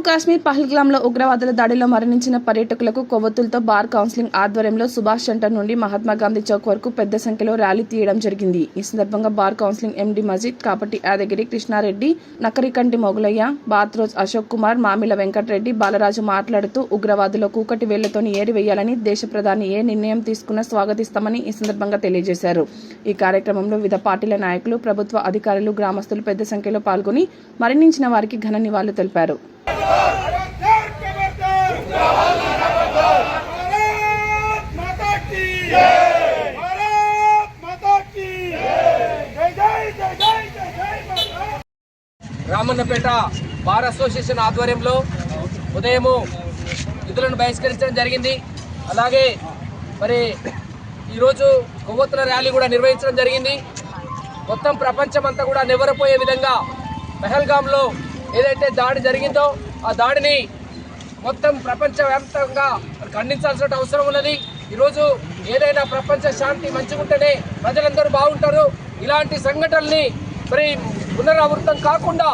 కాశ్మీర్ పహల్గామ్లో ఉగ్రవాదుల దాడిలో మరణించిన పర్యాటకులకు కొవ్వొత్తులతో బార్ కౌన్సిలింగ్ ఆధ్వర్యంలో సుభాష్ సెంటర్ నుండి మహాత్మా గాంధీ చౌక్ వరకు పెద్ద సంఖ్యలో ర్యాలీ తీయడం జరిగింది. ఈ సందర్భంగా బార్ కౌన్సిలింగ్ ఎండి మజీద్, కాపటి యాదగిరి, కృష్ణారెడ్డి, నకరికంటి మొగులయ్య, బాత్రోజ్ అశోక్ కుమార్, మామిల వెంకటరెడ్డి, బాలరాజు మాట్లాడుతూ ఉగ్రవాదుల కూకటి వేళ్లతోని ఏరివేయాలని దేశ ప్రధాని ఏ నిర్ణయం తీసుకున్నా స్వాగతిస్తామని ఈ సందర్భంగా తెలియజేశారు. ఈ కార్యక్రమంలో వివిధ పార్టీల నాయకులు, ప్రభుత్వ అధికారులు, గ్రామస్తులు పెద్ద సంఖ్యలో పాల్గొని మరణించిన వారికి ఘన నివాళులు తెలిపారు. రామన్నపేట బార్ అసోసియేషన్ ఆధ్వర్యంలో ఉదయము విధులను బహిష్కరించడం జరిగింది. అలాగే మరి ఈరోజు కొవ్వొత్తుల ర్యాలీ కూడా నిర్వహించడం జరిగింది. మొత్తం ప్రపంచం అంతా కూడా నివ్వెరపోయే విధంగా పహల్గామ్లో ఏదైతే దాడి జరిగిందో ఆ దాడిని మొత్తం ప్రపంచవ్యాప్తంగా ఖండించాల్సిన అవసరం ఉన్నది. ఈరోజు ఏదైనా ప్రపంచ శాంతి మంచిగా ఉంటేనే ప్రజలందరూ బాగుంటారు. ఇలాంటి సంఘటనల్ని మరి పునరావృతం కాకుండా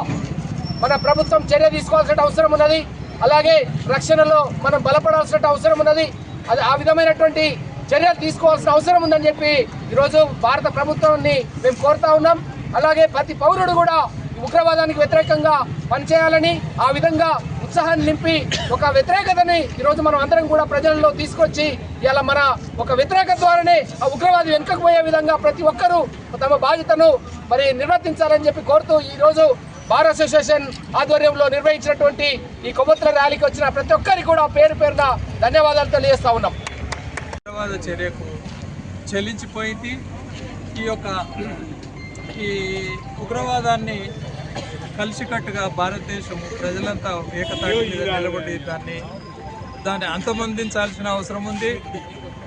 మన ప్రభుత్వం చర్య తీసుకోవాల్సిన అవసరం ఉన్నది. అలాగే రక్షణలో మనం బలపడాల్సిన అవసరం ఉన్నది. అది ఆ విధమైనటువంటి చర్యలు తీసుకోవాల్సిన అవసరం ఉందని చెప్పి ఈరోజు భారత ప్రభుత్వాన్ని మేము కోరుతా ఉన్నాం. అలాగే ప్రతి పౌరుడు కూడా ఉగ్రవాదానికి వ్యతిరేకంగా పనిచేయాలని, ఆ విధంగా ఉత్సాహాన్ని నింపి ఒక వ్యతిరేకతని ఈరోజు మనం అందరం కూడా ప్రజల్లో తీసుకొచ్చి ఇలా మన ఒక వ్యతిరేకత ద్వారానే ఆ ఉగ్రవాది వెనుకపోయే విధంగా ప్రతి ఒక్కరూ తమ బాధ్యతను మరి నిర్వర్తించాలని చెప్పి కోరుతూ ఈరోజు బార్ అసోసియేషన్ ఆధ్వర్యంలో నిర్వహించినటువంటి ఈ కొవ్వొత్తుల ర్యాలీకి వచ్చిన ప్రతి ఒక్కరికి కూడా పేరు పేరున ధన్యవాదాలు తెలియజేస్తా ఉన్నాం. ఉగ్రవాద చర్యకు చెల్లించిపోయింది. ఈ ఉగ్రవాదాన్ని కలిసికట్టుగా భారతదేశం ప్రజలంతా ఏకతాటి మీద నిలబడి దాన్ని అంతమొందించాల్సిన అవసరం ఉంది.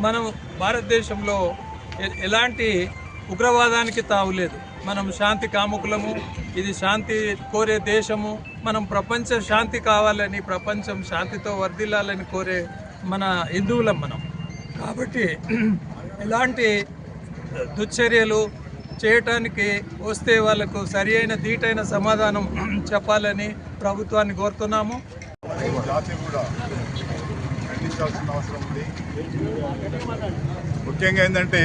మనం భారతదేశంలో ఎలాంటి ఉగ్రవాదానికి తావులేదు. మనం శాంతి కాముకులము, ఇది శాంతి కోరే దేశము. మనం ప్రపంచ శాంతి కావాలని, ప్రపంచం శాంతితో వర్ధిల్లాలని కోరే మన హిందువులం మనం. కాబట్టి ఎలాంటి దుశ్చర్యలు చేయటానికి వస్తే వాళ్లకు సరి అయిన ధీటైన సమాధానం చెప్పాలని ప్రభుత్వాన్ని కోరుతున్నాము. జాతి కూడా ఖండించాల్సిన అవసరం ఉంది. ముఖ్యంగా ఏంటంటే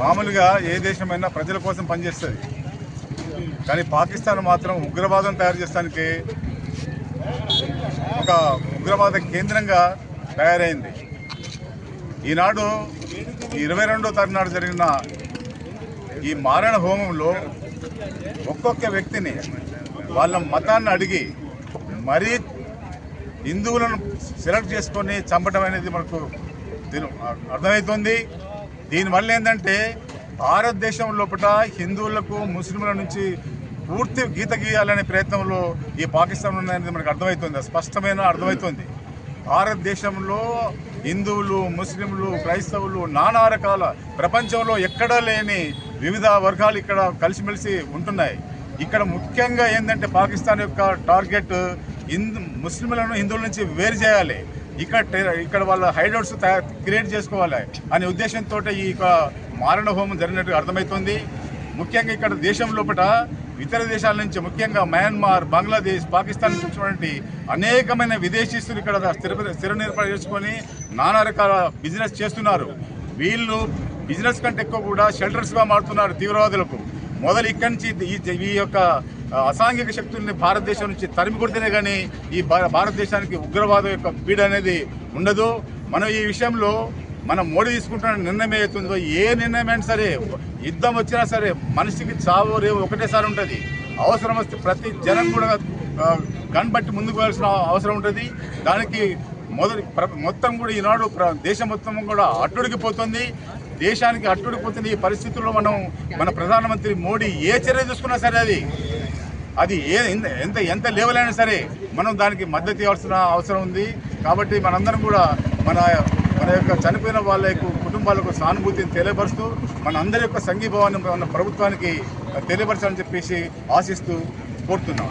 మామూలుగా ఏ దేశమైనా ప్రజల కోసం పనిచేస్తుంది, కానీ పాకిస్తాన్ మాత్రం ఉగ్రవాదం తయారు చేస్తానికి ఒక ఉగ్రవాద కేంద్రంగా తయారైంది. ఈనాడు 22వ తారీఖు నాడు జరిగిన ఈ మారణ హోమంలో ఒక్కొక్క వ్యక్తిని వాళ్ళ మతాన్ని అడిగి మరీ హిందువులను సెలెక్ట్ చేసుకొని చంపడం అనేది మనకు అర్థమవుతుంది. దీనివల్ల ఏంటంటే భారతదేశం లోపల హిందువులకు, ముస్లింల నుంచి పూర్తి గీత గీయాలనే ప్రయత్నంలో ఈ పాకిస్తాన్ ఉన్నది మనకు అర్థమవుతుంది, స్పష్టమైన అర్థమవుతుంది. భారతదేశంలో హిందువులు, ముస్లింలు, క్రైస్తవులు, నానా రకాల ప్రపంచంలో ఎక్కడా లేని వివిధ వర్గాలు ఇక్కడ కలిసిమెలిసి ఉంటున్నాయి. ఇక్కడ ముఖ్యంగా పాకిస్తాన్ యొక్క టార్గెట్ ముస్లింలను హిందువుల నుంచి వేరు చేయాలి, ఇక్కడ వాళ్ళ హైడౌట్స్ క్రియేట్ చేసుకోవాలి అనే ఉద్దేశంతో ఈ మారణ హోమం జరిగినట్టు అర్థమవుతుంది. ముఖ్యంగా ఇక్కడ దేశం లోపల ఇతర దేశాల నుంచి, ముఖ్యంగా మయన్మార్, బంగ్లాదేశ్, పాకిస్తాన్ నుంచి వచ్చినటువంటి అనేకమైన విదేశీస్తులు ఇక్కడ స్థిర నిర్మాణం చేసుకొని నానా రకాల బిజినెస్ చేస్తున్నారు. వీళ్ళు బిజినెస్ కంటే ఎక్కువ కూడా షెల్టర్స్గా మారుతున్నారు తీవ్రవాదులకు. మొదలు ఇక్కడి నుంచి ఈ యొక్క అసాంఘిక శక్తుల్ని భారతదేశం నుంచి తరిమి కొడితేనే కానీ ఈ భారతదేశానికి ఉగ్రవాదం యొక్క పీడ అనేది ఉండదు. మనం ఈ విషయంలో మనం మోడీ తీసుకుంటున్న నిర్ణయం ఏతుందో, ఏ నిర్ణయమైనా సరే, యుద్ధం వచ్చినా సరే మనిషికి చావు రేవు ఒకటేసారి ఉంటుంది. అవసరం వస్తే ప్రతి జనం కూడా గన్ బట్టి ముందుకు వెళ్ళాల్సిన అవసరం ఉంటుంది. దానికి మొత్తం కూడా ఈనాడు దేశం మొత్తం కూడా అట్టుడికిపోతుంది. దేశానికి అట్టుడిపోతుంది. ఈ పరిస్థితుల్లో మన ప్రధానమంత్రి మోడీ ఏ చర్య తీసుకున్నా సరే అది ఎంత లెవెల్ అయినా సరే మనం దానికి మద్దతు ఇవ్వాల్సిన అవసరం ఉంది. కాబట్టి మనందరం కూడా మన యొక్క చనిపోయిన వాళ్ళ యొక్క కుటుంబాలకు సానుభూతిని తెలియపరుస్తూ మన అందరి యొక్క సంఘీభావాన్ని మన ప్రభుత్వానికి తెలియపరచాలని చెప్పేసి ఆశిస్తూ కోరుతున్నాం.